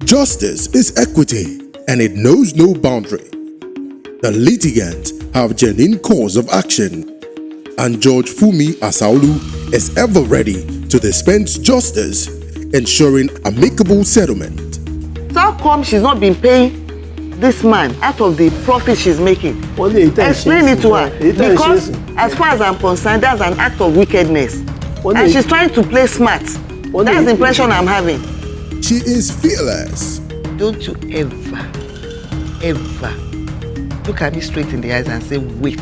Justice is equity, and it knows no boundary. The litigants have genuine cause of action, and Judge Funmi Asaolu is ever ready to dispense justice, ensuring amicable settlement. So how come she's not been paying this man out of the profit she's making? Explain it to her. Because as far as I'm concerned, that's an act of wickedness. And she's trying to play smart. That's the impression I'm having. She is fearless. Don't you ever look at me straight in the eyes and say, wait.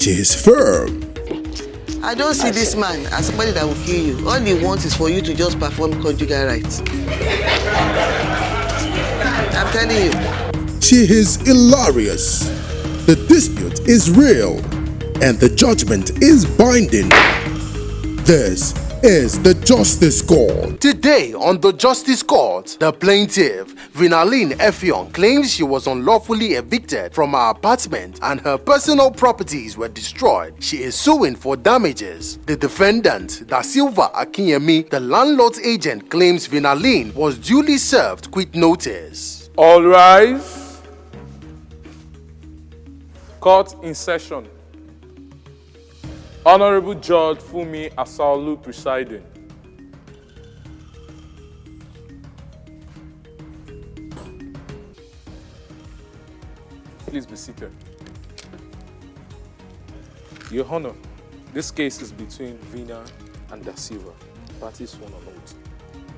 She is firm. I don't see this man as somebody that will kill you. All he wants is for you to just perform conjugal rights. I'm telling you. She is hilarious. The dispute is real, and the judgment is binding. This is the Justice Court. Today on the Justice Court, the plaintiff, Vinaline Effiong, claims she was unlawfully evicted from her apartment and her personal properties were destroyed. She is suing for damages. The defendant, Da Silva Akinyemi, the landlord's agent, claims Vinaline was duly served quit notice. All rise. Court in session. Honorable Judge Funmi Asaolu presiding. Please be seated. Your Honor, this case is between Vina and Da Silva. Parties sworn on oath.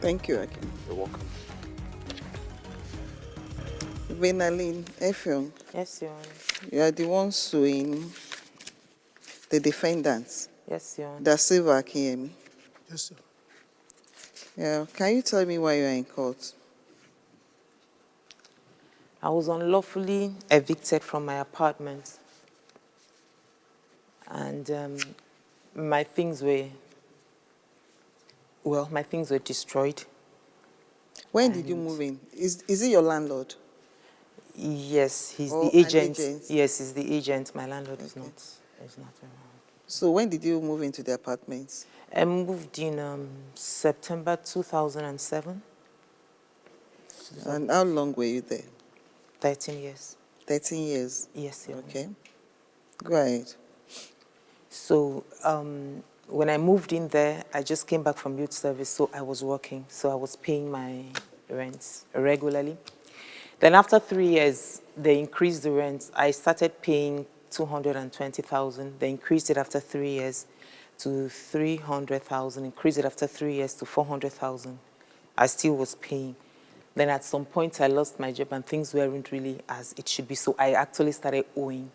Thank you, Akin. You're welcome. Vinaline Effiong. Yes, Your Honor. You are the one suing the defendants. Yes, Your Honor. Da Silva Akinyemi. Yes, sir. Yeah. Can you tell me why you are in court? I was unlawfully evicted from my apartment. And my things were destroyed. When did you move in? Is it your landlord? Yes, he's Or the agent. an agent? Yes, he's the agent. My landlord is not around. So when did you move into the apartments? I moved in September 2007. And how long were you there? 13 years. 13 years? Yes, Your Honor. Okay. Go ahead. So when I moved in there, I just came back from youth service, so I was working. So I was paying my rents regularly. Then after 3 years, they increased the rent. I started paying 220,000. They increased it after 3 years to 300,000. Increased it after 3 years to 400,000. I still was paying. Then at some point, I lost my job and things weren't really as it should be. So I actually started owing.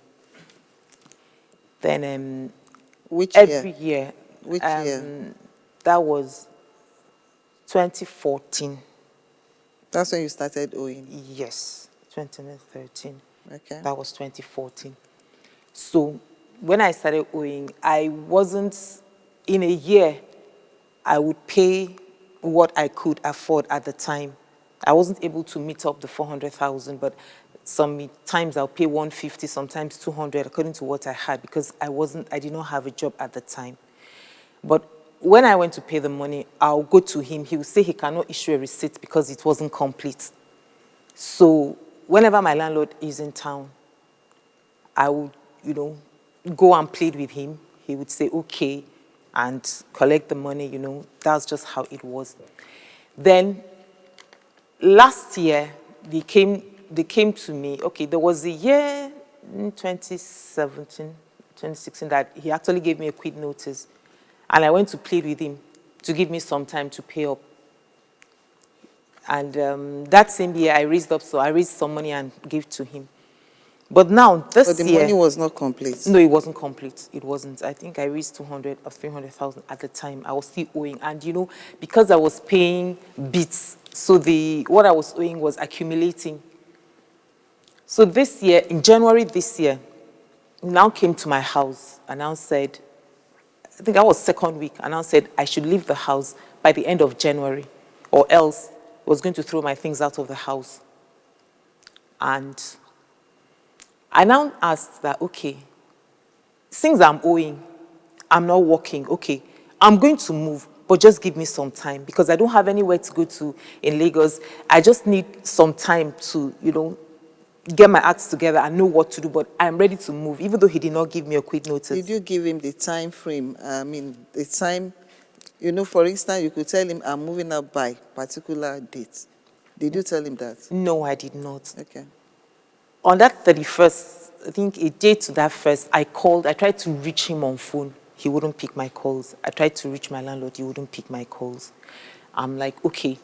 Then Which every year? year. Which year? That was 2014. That's when you started owing? Yes, 2013. Okay. That was 2014. So when I started owing, I wasn't, in a year, I would pay what I could afford at the time. I wasn't able to meet up the 400,000, but sometimes I'll pay 150, sometimes 200, according to what I had, because I did not have a job at the time. But when I went to pay the money, I'll go to him. He will say he cannot issue a receipt because it wasn't complete. So whenever my landlord is in town, I would, go and plead with him. He would say, okay, and collect the money, That's just how it was. Then last year, they came to me. Okay, there was a year in 2017, 2016 that he actually gave me a quit notice. And I went to plead with him to give me some time to pay up. And that same year, I raised some money and gave to him. But now, this year... But the money was not complete? No, it wasn't complete. It wasn't. I think I raised 200 or 300,000 at the time. I was still owing. And, because I was paying bits, so what I was owing was accumulating. So this year, in January this year, he now came to my house and now said, I think that was second week, and I said I should leave the house by the end of January, or else I was going to throw my things out of the house. And I now asked that, okay, since I'm owing, I'm not working, okay, I'm going to move, but just give me some time because I don't have anywhere to go to in Lagos. I just need some time to, get my acts together and know what to do, but I'm ready to move, even though he did not give me a quick notice. Did you give him the time frame? The time, for instance, you could tell him, I'm moving out by particular date. Did you tell him that? No, I did not. Okay. On that 31st, I think a day to that first, I tried to reach him on phone. He wouldn't pick my calls. I tried to reach my landlord. He wouldn't pick my calls. I'm like, okay.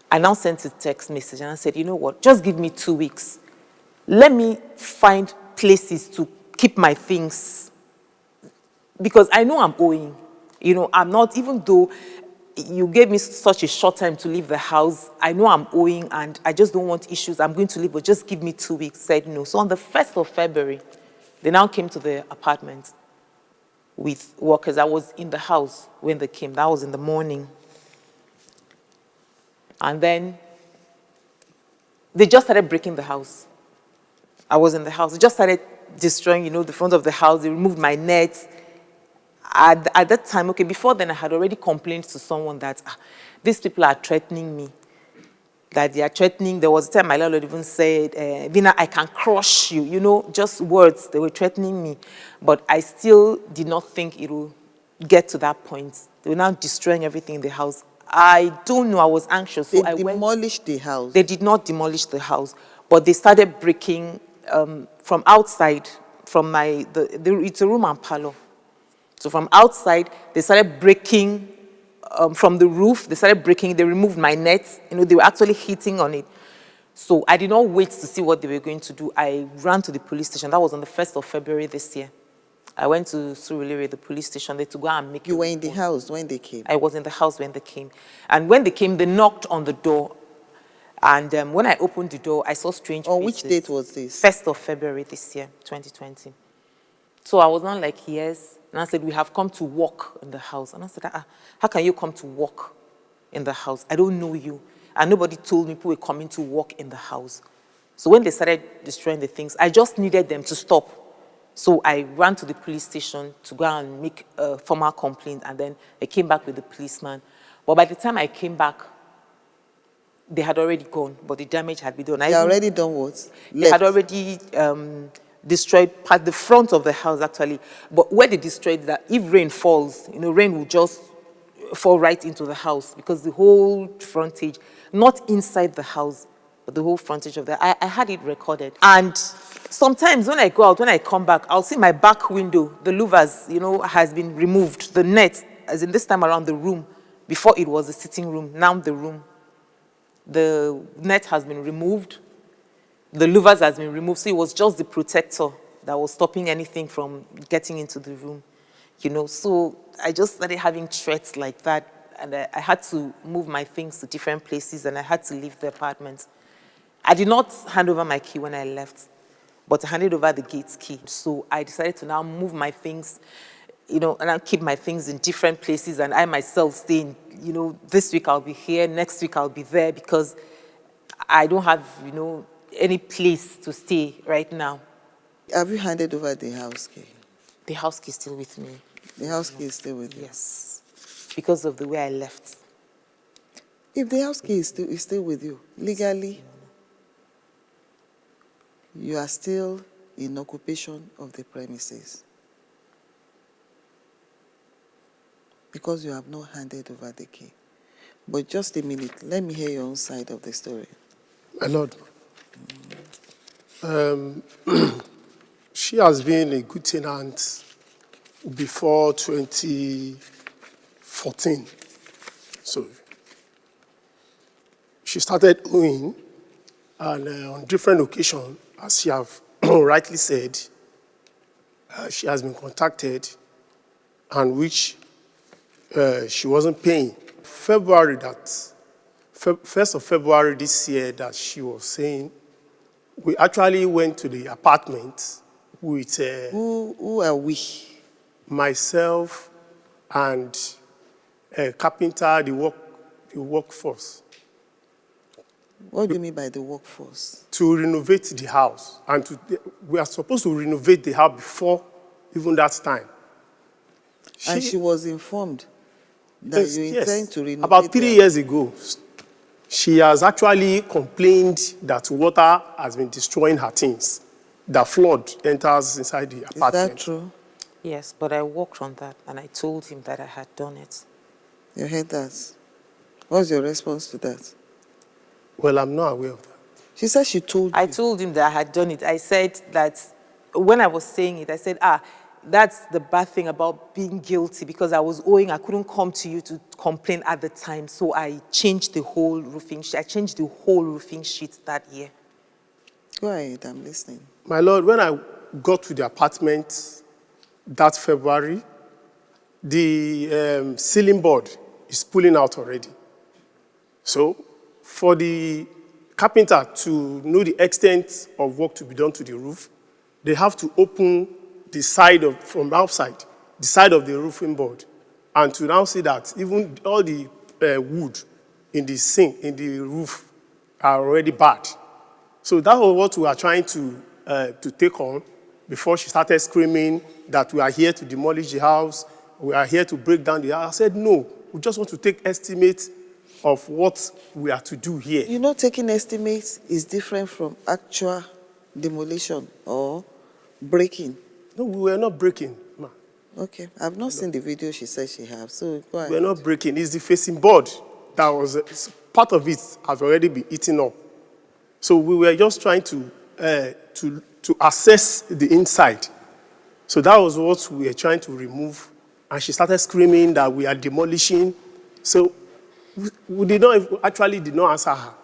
I now sent a text message and I said, you know what, just give me 2 weeks. Let me find places to keep my things because I know I'm owing. I'm not, even though you gave me such a short time to leave the house, I know I'm owing and I just don't want issues. I'm going to leave, but just give me 2 weeks. Said no. So on the 1st of February, they now came to the apartment with workers. I was in the house when they came. That was in the morning. And then they just started breaking the house. I was in the house. They just started destroying, the front of the house. They removed my nets. At that time, okay, before then I had already complained to someone that these people are threatening me. That they are threatening. There was a time my landlord even said, Vina, I can crush you, just words. They were threatening me. But I still did not think it would get to that point. They were now destroying everything in the house. I don't know, I was anxious. So they demolished the house? They did not demolish the house, but they started breaking from outside, from it's a room and parlor. So from outside, they started breaking from the roof, they removed my nets, they were actually hitting on it. So I did not wait to see what they were going to do. I ran to the police station. That was on the 1st of February this year. I went to Surulere, the police station, there to go and make. You were in the house when they came? I was in the house when they came. And when they came, they knocked on the door. And when I opened the door, I saw strange faces. On which date was this? 1st of February this year, 2020. So I was not like, yes. And I said, we have come to walk in the house. And I said, how can you come to walk in the house? I don't know you. And nobody told me people were coming to walk in the house. So when they started destroying the things, I just needed them to stop. So I ran to the police station to go and make a formal complaint, and then I came back with the policeman. But by the time I came back, they had already gone, but the damage had been done. They had already done what? They had already destroyed the front of the house, actually. But where they destroyed that, if rain falls, rain will just fall right into the house because the whole frontage, not inside the house, but the whole frontage of I had it recorded. And sometimes when I go out, when I come back, I'll see my back window, the louvers, has been removed. The net, as in this time around the room, before it was the sitting room, now the room. The net has been removed. The louvers has been removed. So it was just the protector that was stopping anything from getting into the room. So I just started having threats like that. And I had to move my things to different places and I had to leave the apartment. I did not hand over my key when I left, but I handed over the gate's key. So I decided to now move my things, and I keep my things in different places, and I myself stay in, this week I'll be here, next week I'll be there, because I don't have, any place to stay right now. Have you handed over the house key? The house key is still with me. The house key is still with you? Yes, because of the way I left. If the house key is still with you, legally, you are still in occupation of the premises because you have not handed over the key. But just a minute, let me hear your own side of the story. My Lord, she has been a good tenant before 2014. So she started owing, and on different occasions, as you have rightly said, she has been contacted, and which she wasn't paying. First of February this year that she was saying, we actually went to the apartment with who are we? Myself and a carpenter, the workforce. What do you mean by the workforce? To renovate the house. And we are supposed to renovate the house before even that time. And she was informed? that you intend to renovate. About 3 years ago, she has actually complained that water has been destroying her things. The flood enters inside the apartment. Is that true? Yes, but I worked on that and I told him that I had done it. You heard that? What's your response to that? Well, I'm not aware of that. She said she told you. I told him that I had done it. I said that when I was saying it, I said, that's the bad thing about being guilty, because I was owing, I couldn't come to you to complain at the time, so I changed the whole roofing sheet. I changed the whole roofing sheet that year. Go ahead, I'm listening. My lord, when I got to the apartment that February, the ceiling board is pulling out already. So for the carpenter to know the extent of work to be done to the roof, they have to open the side of, from outside, the side of the roofing board, and to now see that even all the wood in the sink, in the roof, are already bad. So that was what we were trying to take on before she started screaming that we are here to demolish the house, we are here to break down the house. I said, no, we just want to take estimates of what we are to do here. You know, taking estimates is different from actual demolition or breaking. No, we were not breaking, ma. Okay, I've not seen the video she said she has, so go ahead. We're not breaking. It's the facing board that was part of it has already been eaten up. So we were just trying to assess the inside. So that was what we were trying to remove. And she started screaming that we are demolishing. So we did not answer her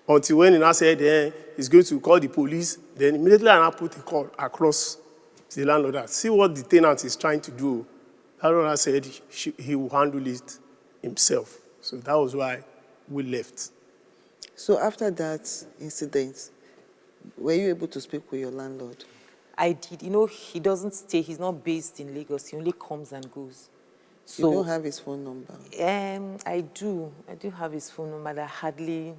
until when I said he's going to call the police. Then immediately I put a call across the landlord that see what the tenant is trying to do. The landlord said he will handle it himself. So that was why we left. So after that incident, were you able to speak with your landlord? I did. You know, he doesn't stay. He's not based in Lagos. He only comes and goes. So, you don't have his phone number? I do. I do have his phone number. I hardly...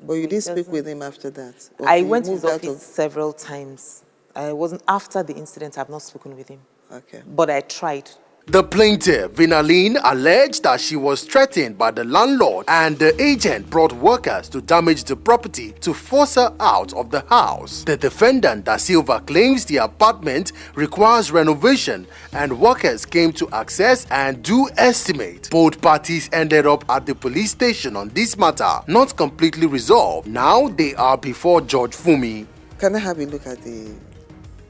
But you didn't speak with him after that? I went to his office several times. I wasn't... After the incident, I've not spoken with him. Okay. But I tried. The plaintiff, Vinaline, alleged that she was threatened by the landlord and the agent brought workers to damage the property to force her out of the house. The defendant, Da Silva, claims the apartment requires renovation and workers came to access and do estimate. Both parties ended up at the police station on this matter, not completely resolved. Now they are before Judge Funmi. Can I have a look at the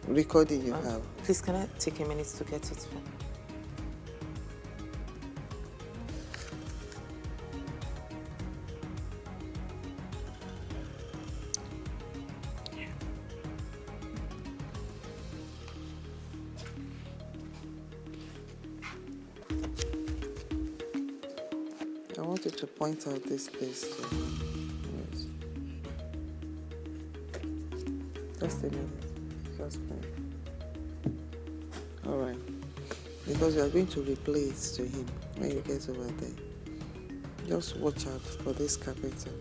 recording you have? Please, can I take a minute to get it for me? I wanted to point out this place too. Yes. Just a minute. Just wait. All right. Because you are going to replay it to him when you get over there. Just watch out for this carpenter.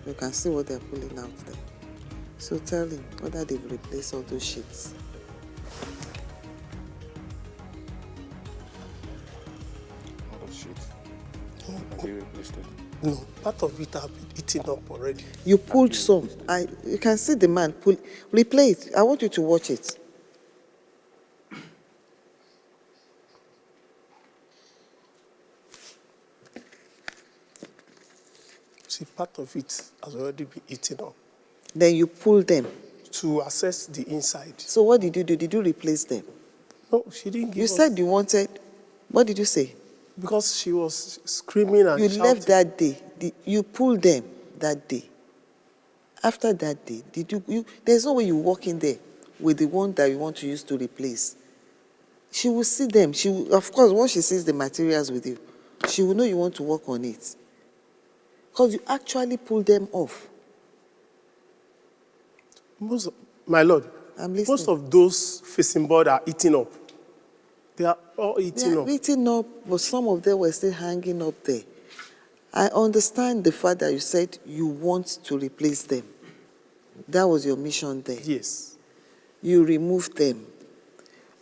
You can see what they're pulling out there. So tell him whether they've replaced all those sheets. All those sheets. Have you replaced it? No, part of it have been eaten up already. You pulled some. You can see the man pull. Replay it. I want you to watch it. See, part of it has already been eaten up. Then you pull them. To assess the inside. So what did you do? Did you replace them? No, she didn't give You us. said you wanted. What did you say? Because she was screaming and You shouting. left that day. You pulled them that day. After that day, did you? There's no way you walk in there with the one that you want to use to replace. She will see them. She will, of course, once she sees the materials with you, she will know you want to work on it. Because you actually pull them off. My lord, I'm listening. most of those facing board are eaten up. They are all eaten They up. are eaten up, but some of them were still hanging up there. I understand the fact that you said you want to replace them. That was your mission there? Yes. You removed them.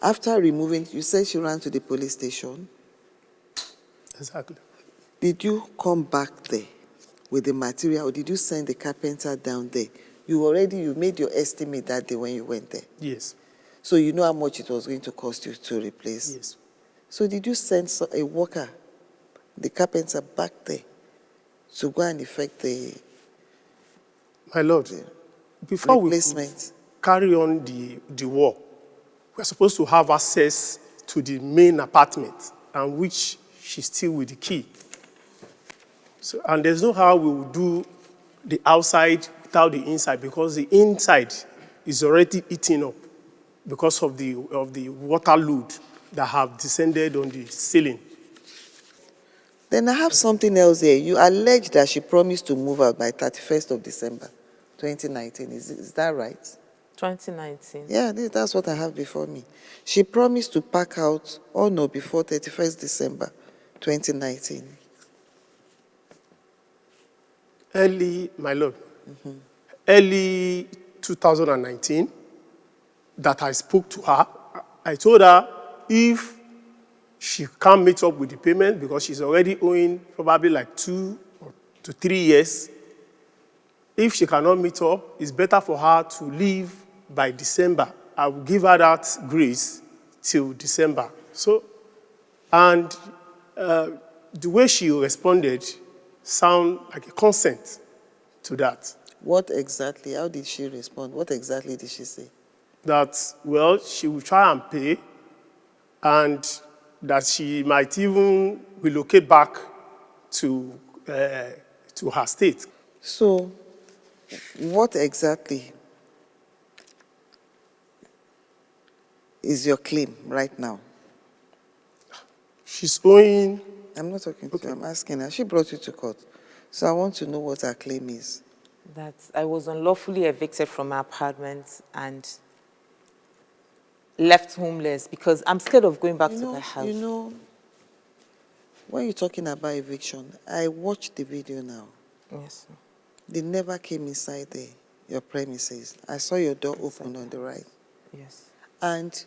After removing, you said she ran to the police station. Exactly. Did you come back there with the material, or did you send the carpenter down there? You made your estimate that day when you went there? Yes. So you know how much it was going to cost you to replace? Yes. So did you send a worker, the carpenter, back there to go and effect the My Lord, before replacement? we carry on the work, we're supposed to have access to the main apartment, and which she's still with the key. So, and there's no how we will do the outside without the inside, because the inside is already eaten up because of the water load that have descended on the ceiling. Then I have something else here. You allege that she promised to move out by 31st of December, 2019. Is that right? 2019. Yeah, that's what I have before me. She promised to pack out on or before 31st December, 2019. My Lord, early 2019, that I spoke to her, I told her if she can't meet up with the payment, because she's already owing probably like 2 to 3 years, if she cannot meet up, it's better for her to leave by December. I will give her that grace till December. So, and the way she responded sound like a consent to that. What exactly? How did she respond? What exactly did she say? That, well, she will try and pay, and that she might even relocate back to her state. So, what exactly is your claim right now? She's owing... I'm not talking to you, I'm asking her. She brought you to court. So I want to know what her claim is. That I was unlawfully evicted from my apartment and left homeless because I'm scared of going back to my house. You know, when you're talking about eviction, I watched the video now. Yes, sir. They never came inside your premises. I saw your door open on the right. Yes. And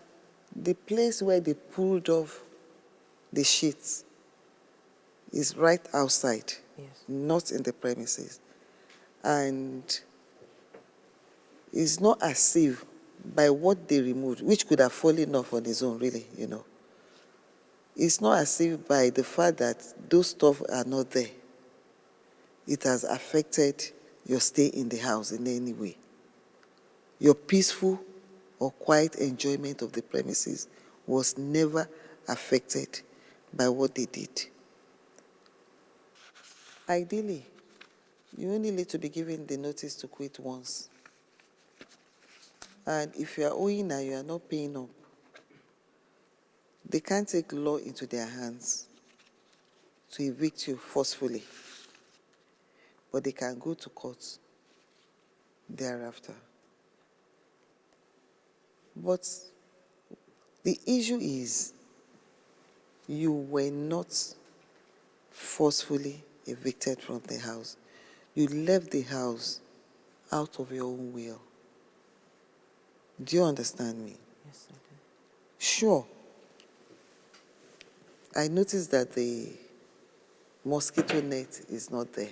the place where they pulled off the sheets is right outside, Yes. not in the premises. And it's not as if by what they removed, which could have fallen off on its own, really, you know. It's not as if by the fact that those stuff are not there, it has affected your stay in the house in any way. Your peaceful or quiet enjoyment of the premises was never affected by what they did. Ideally, you only need to be given the notice to quit once. And if you are owing and you are not paying up, they can't take law into their hands to evict you forcefully. But they can go to court thereafter. But the issue is you were not forcefully evicted from the house. You left the house out of your own will. Do you understand me? Yes, I do. Sure. I noticed that the mosquito net is not there.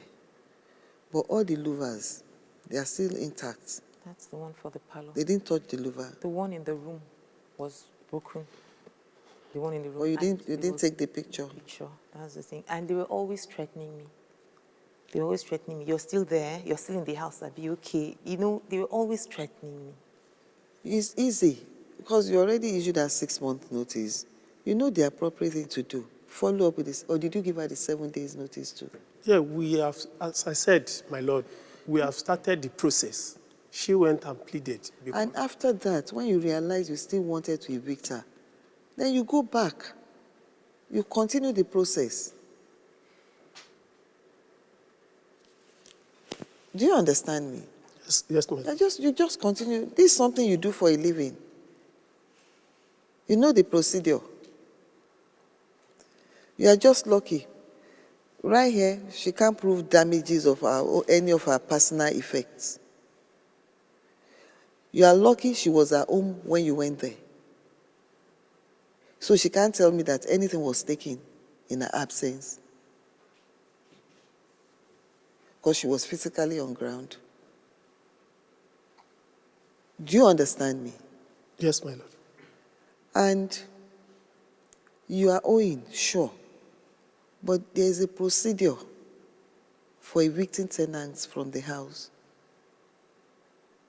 But all the louvers, they are still intact. That's the one for the parlor. They didn't touch the louver. The one in the room was broken. The one in the room. Or you didn't take the picture? That's the thing. And they were always threatening me. They were always threatening me. You're still there. You're still in the house. I'll be okay. You know, they were always threatening me. It's easy because you already issued a 6-month notice. You know the appropriate thing to do. Follow up with this. Or did you give her the 7 days notice too? Yeah, we have, as I said, my Lord, we have started the process. She went and pleaded. And after that, when you realize you still wanted to evict her, then you go back. You continue the process. Do you understand me? Yes, ma'am. You just continue. This is something you do for a living. You know the procedure. You are just lucky. Right here, she can't prove damages of any of her personal effects. You are lucky she was at home when you went there. So she can't tell me that anything was taken in her absence. Because she was physically on ground. Do you understand me? Yes, my lord. And you are owing, sure. But there is a procedure for evicting tenants from the house.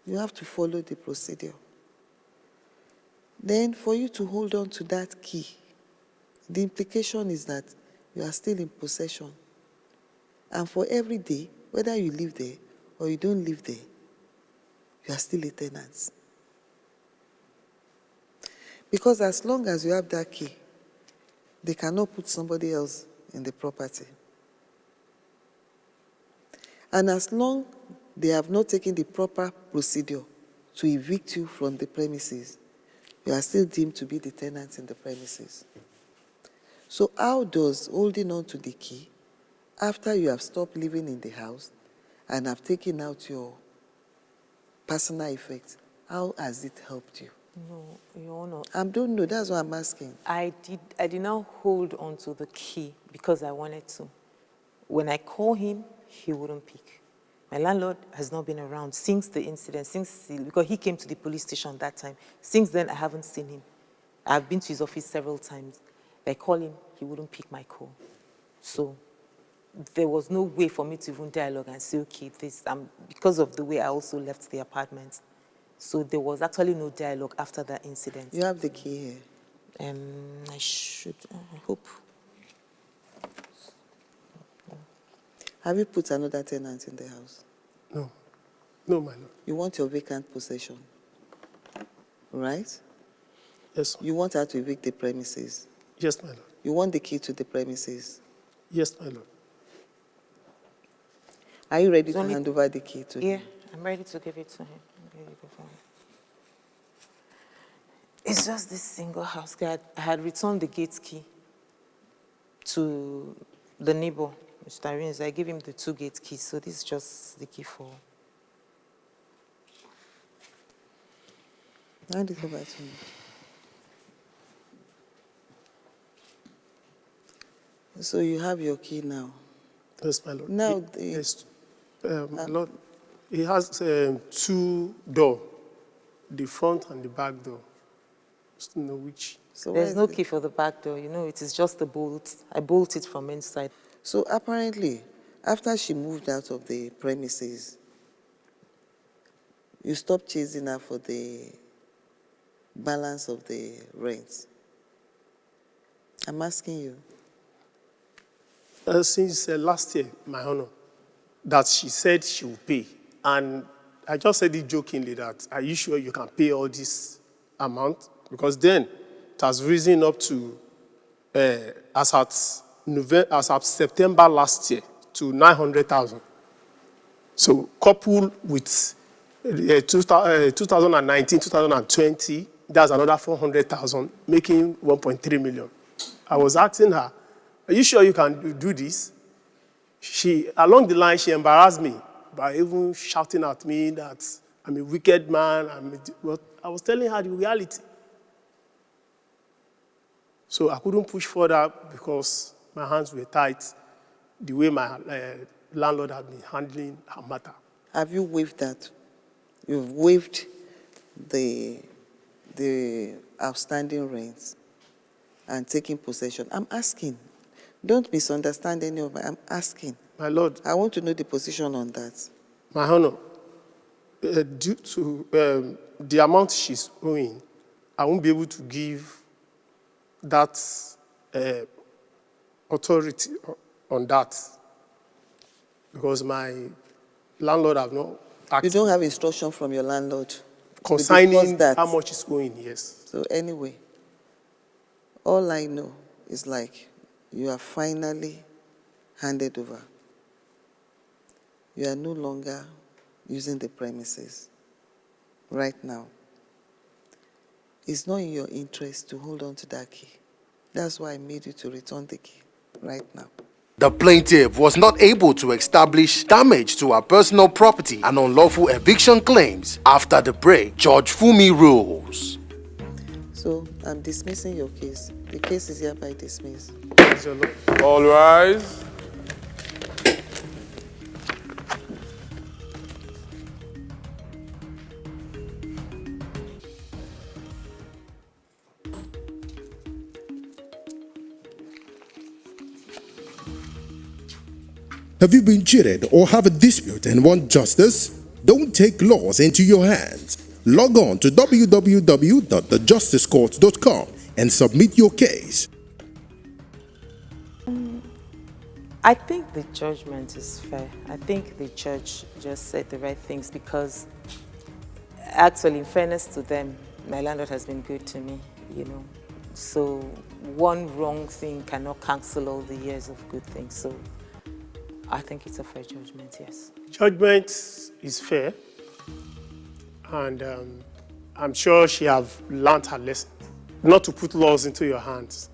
You have to follow the procedure. Then for you to hold on to that key, the implication is that you are still in possession. And for every day, whether you live there or you don't live there, you are still a tenant. Because as long as you have that key, they cannot put somebody else in the property. And as long they have not taken the proper procedure to evict you from the premises, you are still deemed to be the tenant in the premises. So how does holding on to the key, after you have stopped living in the house and have taken out your personal effects, how has it helped you? No, Your Honor. I don't know. That's what I'm asking. I did not hold on to the key because I wanted to. When I call him, he wouldn't pick. My landlord has not been around since the incident, because he came to the police station that time. Since then, I haven't seen him. I've been to his office several times. I call him, he wouldn't pick my call. So there was no way for me to even dialogue and say, okay, because of the way I also left the apartment. So there was actually no dialogue after that incident. You have the key here. I should, I hope. Have you put another tenant in the house? No. No, my lord. You want your vacant possession, right? Yes. You want her to evict the premises. Yes, my lord. You want the key to the premises. Yes, my lord. Are you ready to hand over the key to him? Yeah, I'm ready to give it to him. It's just this single house. I had returned the gate key to the neighbor, Mr. Rins. I gave him the 2 gate keys, so this is just the key for. Hand it over to me. So you have your key now. Yes, my lord. Now, yes, my lord, he has 2 doors, the front and the back door. Just to know which. So There's no key for the back door. You know, it is just the bolt. I bolt it from inside. So apparently, after she moved out of the premises, you stopped chasing her for the balance of the rent. I'm asking you. Since last year, my honor, that she said she will pay. And I just said it jokingly that, are you sure you can pay all this amount? Because then it has risen up to, as at September last year, to 900,000. So coupled with 2019, 2020, that's another 400,000, making 1.3 million. I was asking her, are you sure you can do this? Along the line, she embarrassed me by even shouting at me that I'm a wicked man. I was telling her the reality. So I couldn't push further because my hands were tight, the way my landlord had been handling her matter. Have you waived that? You've waived the outstanding rents and taking possession. I'm asking. Don't misunderstand any of my. I'm asking. My lord. I want to know the position on that. My honor, due to the amount she's owing, I won't be able to give that authority on that because my landlord have not asked. You don't have instruction from your landlord concerning how much is owing, yes. So anyway, all I know is like you are finally handed over. You are no longer using the premises right now. It's not in your interest to hold on to that key. That's why I made you to return the key right now. The plaintiff was not able to establish damage to her personal property and unlawful eviction claims. After the break, Judge Funmi rules. So, I'm dismissing your case. The case is hereby dismissed. All rise. Have you been cheated or have a dispute and want justice? Don't take laws into your hands. Log on to www.thejusticescourt.com and submit your case. I think the judgment is fair. I think the judge just said the right things because actually, in fairness to them, my landlord has been good to me, you know. So one wrong thing cannot cancel all the years of good things. So I think it's a fair judgment, yes. Judgment is fair, and I'm sure she have learned her lesson. Not to put laws into your hands.